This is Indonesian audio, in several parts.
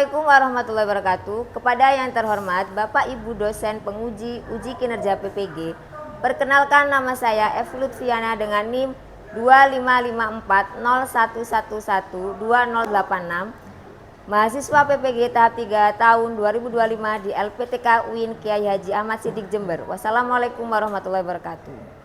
Assalamualaikum warahmatullahi wabarakatuh. Kepada yang terhormat Bapak Ibu dosen penguji uji kinerja PPG, perkenalkan nama saya F. Lutfiana dengan NIM 255401112086, mahasiswa PPG tahap 3 tahun 2025 di LPTK UIN Kiai Haji Ahmad Siddiq Jember. Wassalamualaikum warahmatullahi wabarakatuh.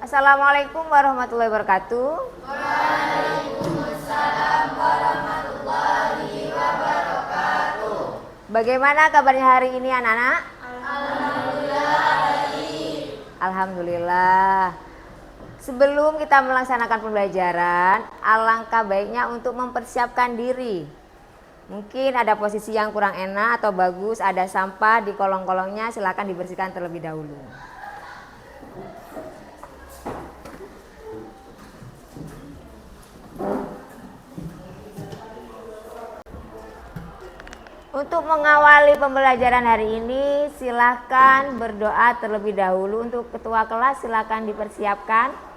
Assalamualaikum warahmatullahi wabarakatuh. Waalaikumsalam warahmatullahi wabarakatuh. Bagaimana kabarnya hari ini anak-anak? Alhamdulillah baik. Alhamdulillah. Sebelum kita melaksanakan pembelajaran, alangkah baiknya untuk mempersiapkan diri. Mungkin ada posisi yang kurang enak atau bagus, ada sampah di kolong-kolongnya, silakan dibersihkan terlebih dahulu. Untuk mengawali pembelajaran hari ini, silakan berdoa terlebih dahulu. Untuk ketua kelas silakan dipersiapkan.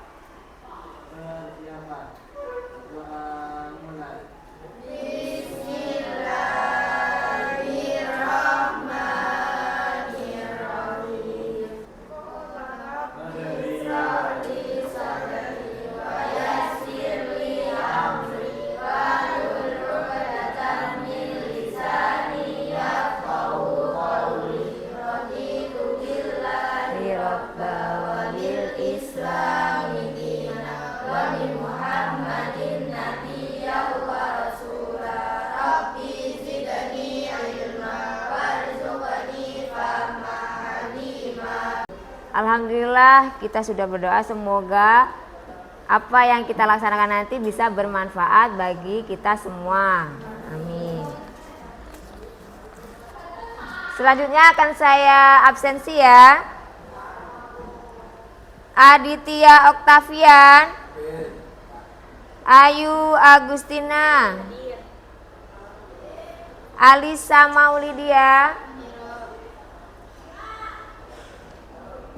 Alhamdulillah kita sudah berdoa, semoga apa yang kita laksanakan nanti bisa bermanfaat bagi kita semua. Amin. Selanjutnya akan saya absensi ya. Aditya Oktavian, Ayu Agustina, Alisa Maulidia,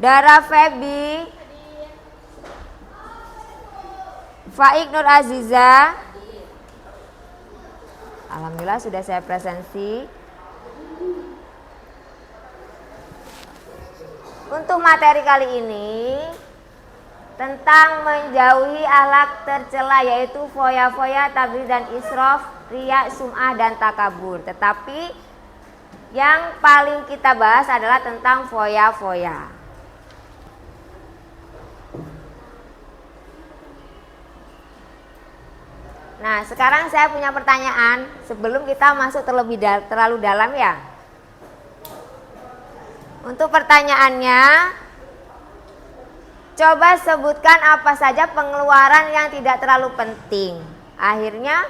Dara Febi, Faik Nur Aziza. Alhamdulillah sudah saya presensi. Untuk materi kali ini tentang menjauhi akhlak tercela, yaitu foya-foya, tabdzir dan israf, riya, sum'ah dan takabur. Tetapi yang paling kita bahas adalah tentang foya-foya. Nah, sekarang saya punya pertanyaan sebelum kita masuk terlalu dalam ya. Untuk pertanyaannya, coba sebutkan apa saja pengeluaran yang tidak terlalu penting. Akhirnya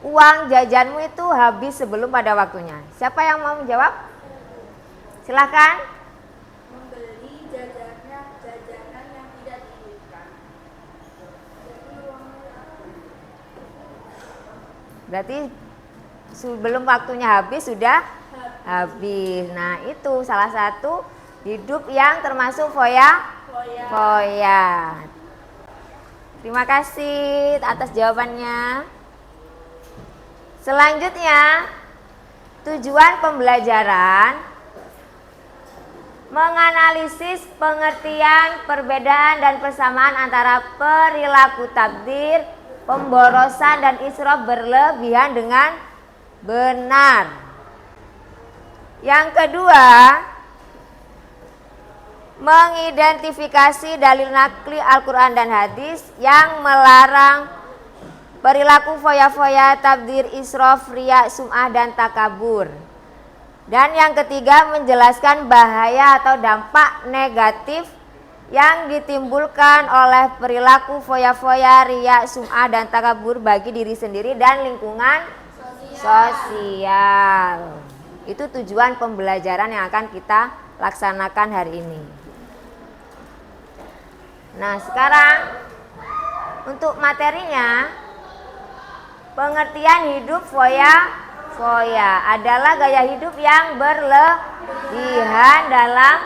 uang jajanmu itu habis sebelum pada waktunya. Siapa yang mau menjawab? Silakan. Membeli jajanan yang tidak diinginkan. Berarti sebelum waktunya habis sudah habis. Nah, itu salah satu hidup yang termasuk foya. Terima kasih atas jawabannya. Selanjutnya, tujuan pembelajaran menganalisis pengertian, perbedaan dan persamaan antara perilaku tabdzir, pemborosan dan israf berlebihan dengan benar. Yang kedua, mengidentifikasi dalil nakli Al-Quran dan hadis yang melarang perilaku foya-foya, tabdzir, israf, riya, sum'ah dan takabur. Dan yang ketiga, menjelaskan bahaya atau dampak negatif yang ditimbulkan oleh perilaku foya-foya, riya, sum'ah dan takabur bagi diri sendiri dan lingkungan sosial. Itu tujuan pembelajaran yang akan kita laksanakan hari ini. Nah, sekarang untuk materinya, pengertian hidup foya-foya adalah gaya hidup yang berlebihan dalam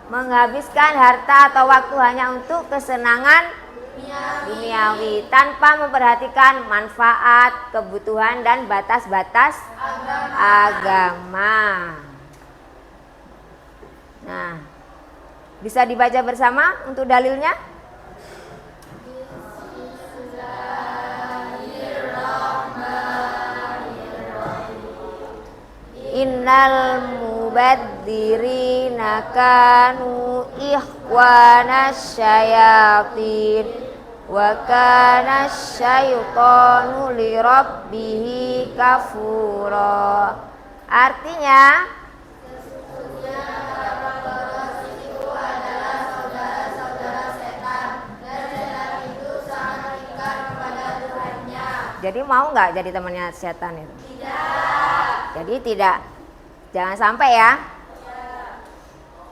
menghabiskan harta atau waktu hanya untuk kesenangan duniawi tanpa memperhatikan manfaat, kebutuhan, dan batas-batas agama. Nah, bisa dibaca bersama untuk dalilnya? Innal mubadzirina kanu ikhwanas syayatin wa kana syaitanu lirabbihi kafura. Artinya, jadi mau nggak jadi temannya setan itu? Tidak. Jadi tidak, jangan sampai ya.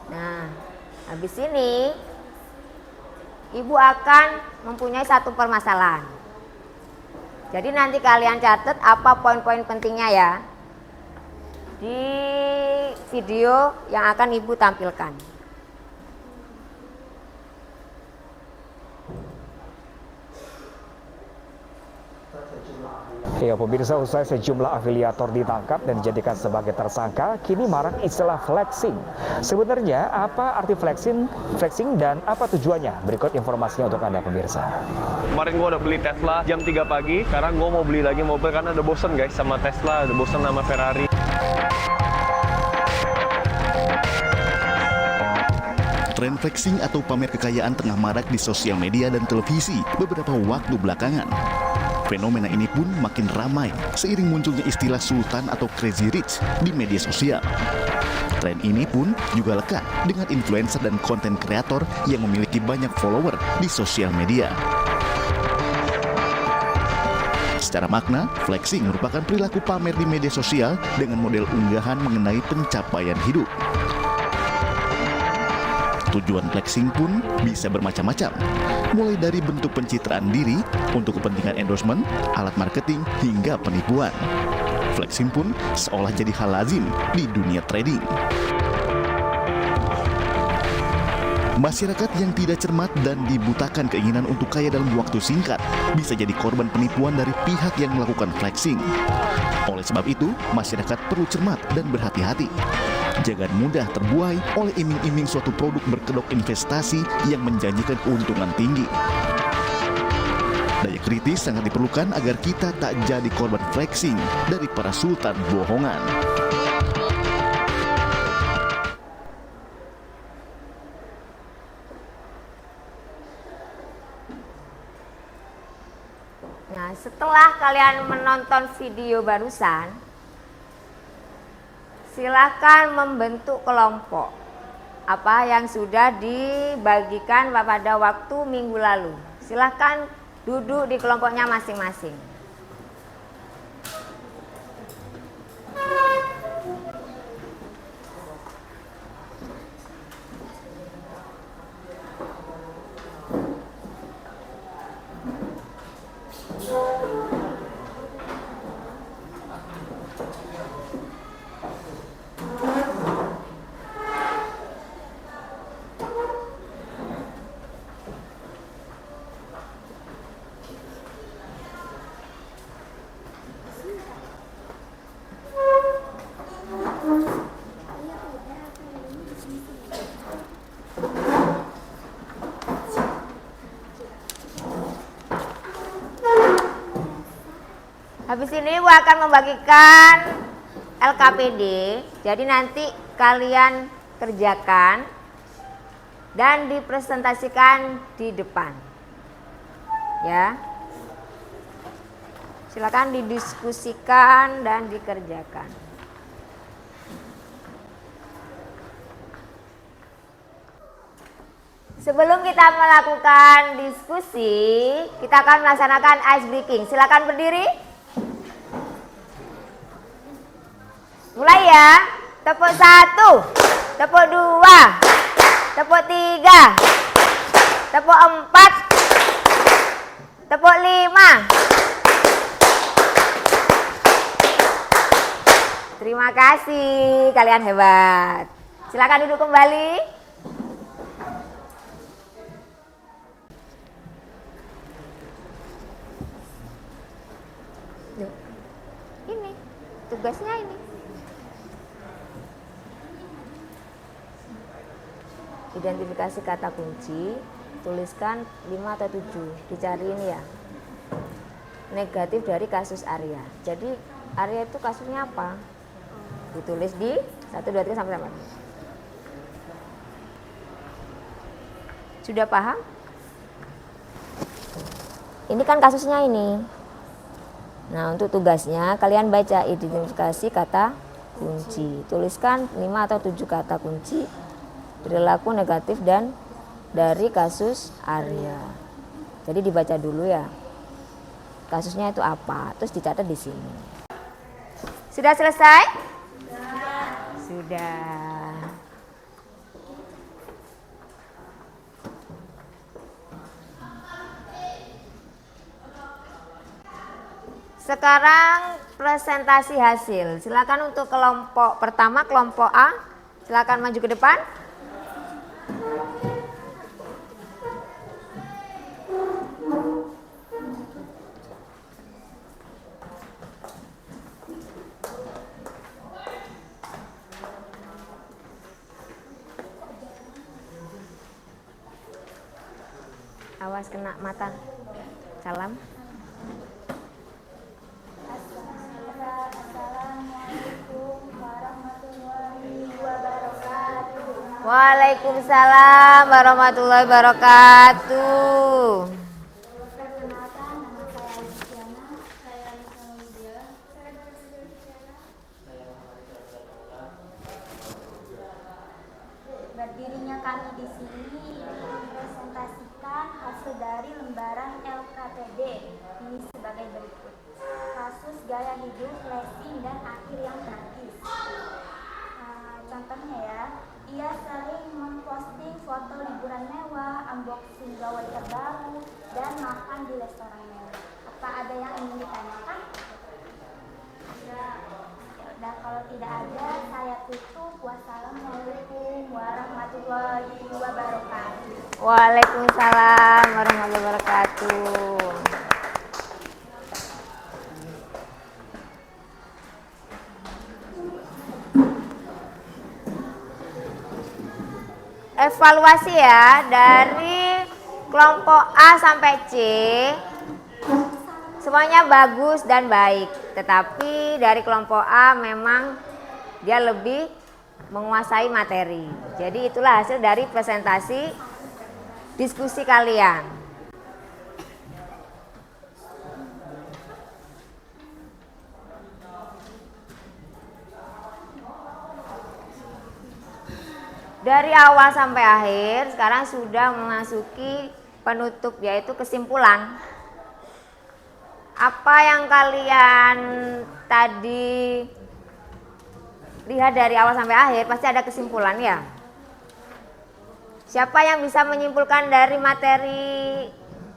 Nah, habis ini ibu akan mempunyai satu permasalahan. Jadi nanti kalian catat apa poin-poin pentingnya ya di video yang akan ibu tampilkan. Ya pemirsa, usai sejumlah afiliator ditangkap dan dijadikan sebagai tersangka, kini marak istilah flexing. Sebenarnya apa arti flexing dan apa tujuannya? Berikut informasinya untuk Anda pemirsa. Kemarin gue udah beli Tesla jam 3 pagi, sekarang gue mau beli lagi mobil karena udah bosen guys sama Tesla, udah bosen sama Ferrari. Tren flexing atau pamer kekayaan tengah marak di sosial media dan televisi beberapa waktu belakangan. Fenomena ini pun makin ramai seiring munculnya istilah sultan atau crazy rich di media sosial. Tren ini pun juga lekat dengan influencer dan konten kreator yang memiliki banyak follower di sosial media. Secara makna, flexing merupakan perilaku pamer di media sosial dengan model unggahan mengenai pencapaian hidup. Tujuan flexing pun bisa bermacam-macam, mulai dari bentuk pencitraan diri untuk kepentingan endorsement, alat marketing, hingga penipuan. Flexing pun seolah jadi hal lazim di dunia trading. Masyarakat yang tidak cermat dan dibutakan keinginan untuk kaya dalam waktu singkat bisa jadi korban penipuan dari pihak yang melakukan flexing. Oleh sebab itu, masyarakat perlu cermat dan berhati-hati. Jangan mudah terbuai oleh iming-iming suatu produk berkedok investasi yang menjanjikan keuntungan tinggi. Daya kritis sangat diperlukan agar kita tak jadi korban flexing dari para sultan bohongan. Nah, setelah kalian menonton video barusan, silakan membentuk kelompok apa yang sudah dibagikan pada waktu minggu lalu. Silakan duduk di kelompoknya masing-masing. Habis ini Ibu akan membagikan LKPD, jadi nanti kalian kerjakan dan dipresentasikan di depan. Ya. Silakan didiskusikan dan dikerjakan. Sebelum kita melakukan diskusi, kita akan melaksanakan ice breaking. Silakan berdiri. Mulai ya. Tepuk 1, tepuk 2, tepuk 3, tepuk 4, Tepuk 5. Terima kasih, kalian hebat. Silakan duduk kembali. Ini tugasnya ini. Identifikasi kata kunci, tuliskan 5 atau 7. Dicari ini ya. Negatif dari kasus Arya. Jadi Arya itu kasusnya apa? Ditulis di 1, 2, 3 sampai 8. Sudah paham? Ini kan kasusnya ini. Nah, untuk tugasnya kalian baca identifikasi kata kunci. Tuliskan 5 atau 7 kata kunci perilaku negatif dan dari kasus Arya. Jadi dibaca dulu ya. Kasusnya itu apa? Terus dicatat di sini. Sudah selesai? Sudah. Sekarang presentasi hasil. Silakan untuk kelompok pertama, kelompok A. Silakan maju ke depan. Awas kena mata. Salam. Assalamualaikum warahmatullahi wabarakatuh. Waalaikumsalam warahmatullahi wabarakatuh. Perkenalkan, nama saya Luciana. Saya Alisa Widya. Berdirinya kami di sini mempresentasikan hasil dari lembaran LKPD ini sebagai berikut. Kasus gaya hidup, flexing, dan akhir yang tragis. Contohnya ya, ia sering memposting foto liburan mewah, unboxing gawai terbaru, dan makan di restoran mewah. Apa ada yang ingin ditanyakan? Ya udah, kalau tidak ada, saya tutup. Wassalamualaikum warahmatullahi wabarakatuh. Waalaikumsalam warahmatullahi wabarakatuh. Evaluasi ya dari kelompok A sampai C. Semuanya bagus dan baik, tetapi dari kelompok A memang dia lebih menguasai materi. Jadi itulah hasil dari presentasi diskusi kalian. Dari awal sampai akhir sekarang sudah memasuki penutup, yaitu kesimpulan. Apa yang kalian tadi lihat dari awal sampai akhir pasti ada kesimpulan ya. Siapa yang bisa menyimpulkan dari materi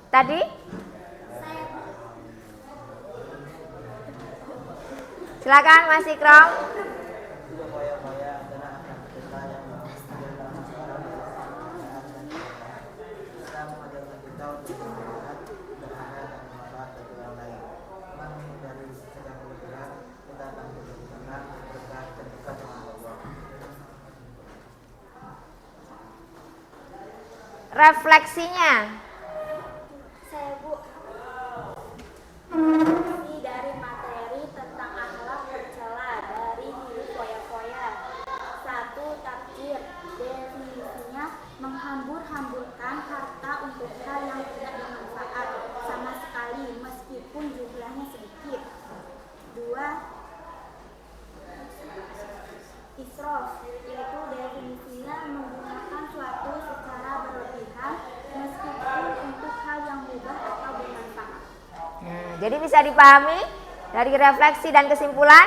tadi? Silakan Mas Ikram. Refleksinya. Saya Bu, refleksi dari materi tentang akhlak tercela dari diri foya-foya. 1. Takjir. Definisinya menghambur-hamburkan harta untuk hal yang tidak bermanfaat sama sekali meskipun jumlahnya sedikit. 2. Israf, yaitu definisinya menggunakan suatu secara berlebihan meskipun untuk hal yang mudah atau bermanfaat. Jadi bisa dipahami dari refleksi dan kesimpulan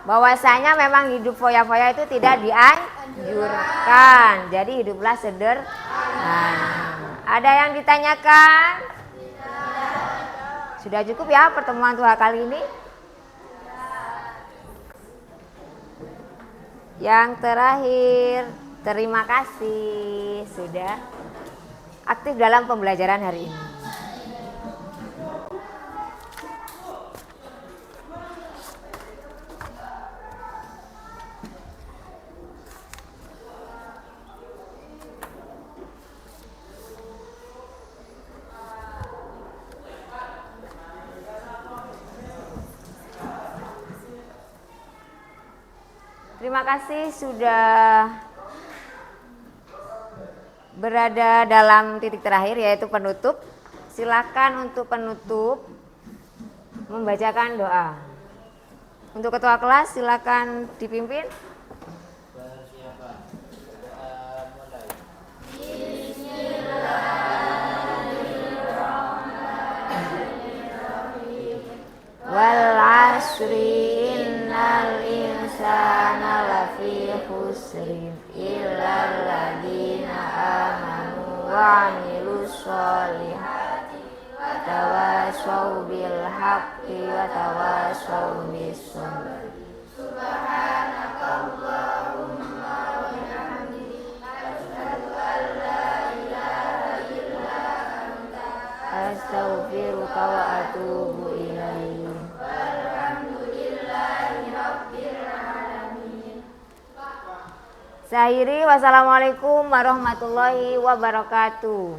bahwasanya memang hidup foya-foya itu tidak dianjurkan. Jadi hiduplah sederhana. Ada yang ditanyakan? Sudah cukup ya pertemuan Tuhan kali ini? Yang terakhir, terima kasih sudah aktif dalam pembelajaran hari ini. Terima kasih sudah berada dalam titik terakhir yaitu penutup. Silakan untuk penutup membacakan doa. Untuk ketua kelas silakan dipimpin. Wal asri innal insana lafi khusrin illal ladzina amanu wa amilus solihati wa tawassaw bil haqqi wa tawassaw bis sabr. Subhanakallahumma wa bihamdika asyhadu an la ilaha illa anta astaghfiruka wa atubu ilaik. Saya akhiri, wassalamualaikum warahmatullahi wabarakatuh.